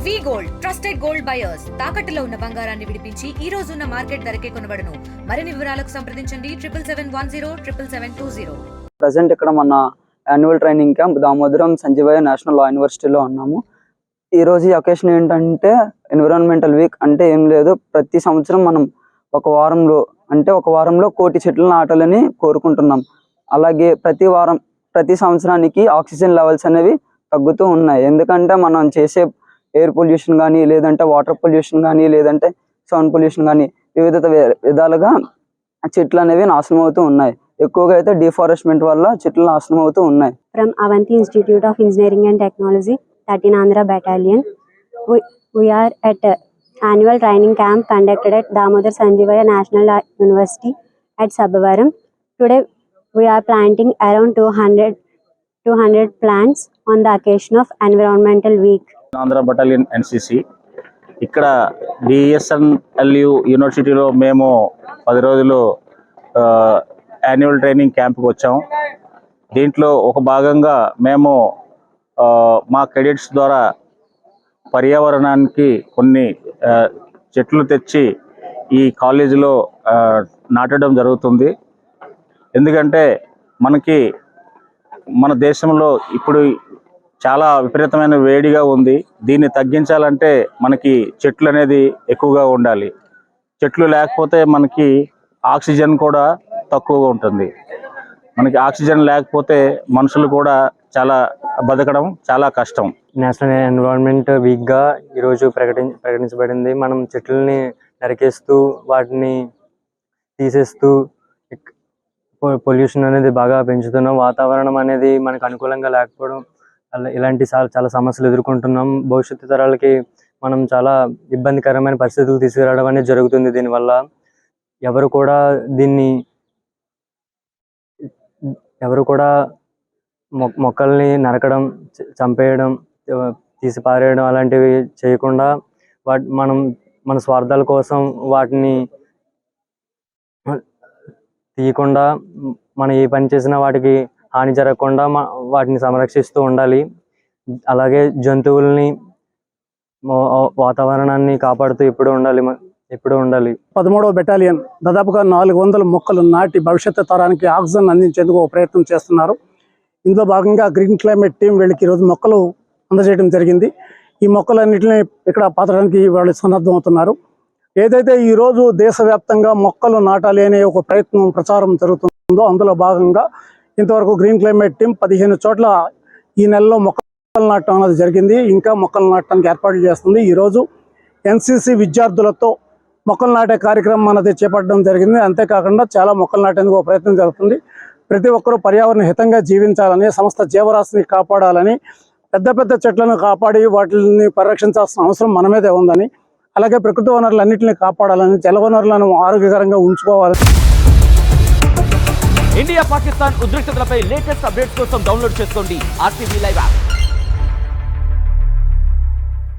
వి gold trusted gold buyers తాకట్టులో ఉన్న బంగారాన్ని విడిపించి ఈ రోజు ఉన్న మార్కెట్ ధరకే కొనబడును. మరిన్ని వివరాలకు సంప్రదించండి 7771077720. ప్రెసెంట్ ఇక్కడ మన annual training camp Damodaram Sanjivayya national law యూనివర్సిటీలో ఉన్నాము. ఈ రోజు ఈ అకేషన్ ఏంటంటే ఎన్విరాన్మెంటల్ వీక్. అంటే ఏం లేదు, ప్రతి సంవత్సరం మనం ఒక వారంలో 1,00,00,000 చెట్లు నాటాలని కోరుకుంటున్నాం. అలాగే ప్రతి సంవత్సరానికి ఆక్సిజన్ లెవెల్స్ అనేవి తగ్గుతూ ఉన్నాయి. ఎందుకంటే మనం చేసే ఎయిర్ పొల్యూషన్ కానీ, లేదంటే వాటర్ పొల్యూషన్ కానీ, లేదంటే సౌండ్ పొల్యూషన్ కానీ వివిధ విధాలుగా చెట్లు అనేవి నాశనం అవుతూ ఉన్నాయి. ఎక్కువగా అయితే డిఫారెస్ట్మెంట్ వల్ల చెట్లు నాశనం అవుతూ ఉన్నాయి. From Avanti Institute of Engineering and Technology, 13 Andhra Battalion, we are at annual training camp conducted at Damodar Sanjivaya National University at Sabavaram. Today we are planting around 200 plants on the occasion of Environmental Week. Andhra battalion NCC ఇక్కడ డిఎస్ఎన్ఎల్యు యూనివర్సిటీలో మేము 10 రోజులు annual training క్యాంప్కి వచ్చాం. దీంట్లో ఒక భాగంగా మేము మా క్రెడిట్స్ ద్వారా పర్యావరణానికి కొన్ని చెట్లు తెచ్చి ఈ కాలేజీలో నాటడం జరుగుతుంది. ఎందుకంటే మన దేశంలో ఇప్పుడు చాలా విపరీతమైన వేడిగా ఉంది. దీన్ని తగ్గించాలంటే మనకి చెట్లు అనేది ఎక్కువగా ఉండాలి. చెట్లు లేకపోతే మనకి ఆక్సిజన్ కూడా తక్కువగా ఉంటుంది. మనకి ఆక్సిజన్ లేకపోతే మనుషులు కూడా బతకడం చాలా కష్టం. నేషనల్ ఎన్విరాన్మెంట్ వీక్గా ఈరోజు ప్రకటించబడింది. మనం చెట్లని నరికేస్తూ వాటిని తీసేస్తూ పొల్యూషన్ అనేది బాగా పెంచుతున్నాం. వాతావరణం అనేది మనకు అనుకూలంగా లేకపోవడం, ఇలాంటి చాలా సమస్యలు ఎదుర్కొంటున్నాం. భవిష్యత్తు తరాలకి మనం చాలా ఇబ్బందికరమైన పరిస్థితులు తీసుకురావడం అనేది జరుగుతుంది. దీనివల్ల ఎవరు కూడా మొక్కల్ని నరకడం, చంపేయడం, తీసి పారేయడం అలాంటివి చేయకుండా మన స్వార్థాల కోసం వాటిని తీయకుండా, మనం ఏ పని చేసినా వాటికి హాని జరగకుండా వాటిని సంరక్షిస్తూ ఉండాలి. అలాగే జంతువుల్ని, వాతావరణాన్ని కాపాడుతూ ఎప్పుడూ ఉండాలి. 13వ బెటాలియన్ దాదాపుగా 400 మొక్కలు నాటి భవిష్యత్తు తరానికి ఆక్సిజన్ అందించేందుకు ప్రయత్నం చేస్తున్నారు. ఇందులో భాగంగా గ్రీన్ క్లైమేట్ టీం వీళ్ళకి ఈరోజు మొక్కలు అందజేయడం జరిగింది. ఈ మొక్కలన్నింటినీ ఇక్కడ పాతడానికి వాళ్ళు సన్నద్ధం అవుతున్నారు. ఏదైతే ఈరోజు దేశవ్యాప్తంగా మొక్కలు నాటాలి అనే ఒక ప్రచారం జరుగుతుందో అందులో భాగంగా ఇంతవరకు గ్రీన్ క్లైమేట్ టీం 15 చోట్ల ఈ నెలలో మొక్కలు నాటడం అనేది జరిగింది. ఇంకా మొక్కలు నాటడానికి ఏర్పాట్లు చేస్తుంది. ఈరోజు ఎన్సిసి విద్యార్థులతో మొక్కలు నాటే కార్యక్రమం అనేది చేపట్టడం జరిగింది. అంతేకాకుండా చాలా మొక్కలు నాటేందుకు ప్రయత్నం జరుగుతుంది. ప్రతి ఒక్కరూ పర్యావరణ హితంగా జీవించాలని, సమస్త జీవరాశిని కాపాడాలని, పెద్ద చెట్లను కాపాడి వాటిని పరిరక్షించాల్సిన అవసరం మన మీదే ఉందని, అలాగే ప్రకృతి వనరులన్నింటినీ కాపాడాలని, జల వనరులను ఆరోగ్యకరంగా ఉంచుకోవాలని. ఇండియా పాకిస్తాన్ ఉద్రిక్తతలపై లేటెస్ట్ అప్డేట్స్ కోసం డౌన్లోడ్ చేసుకోండి RTV లైవ్ యాప్.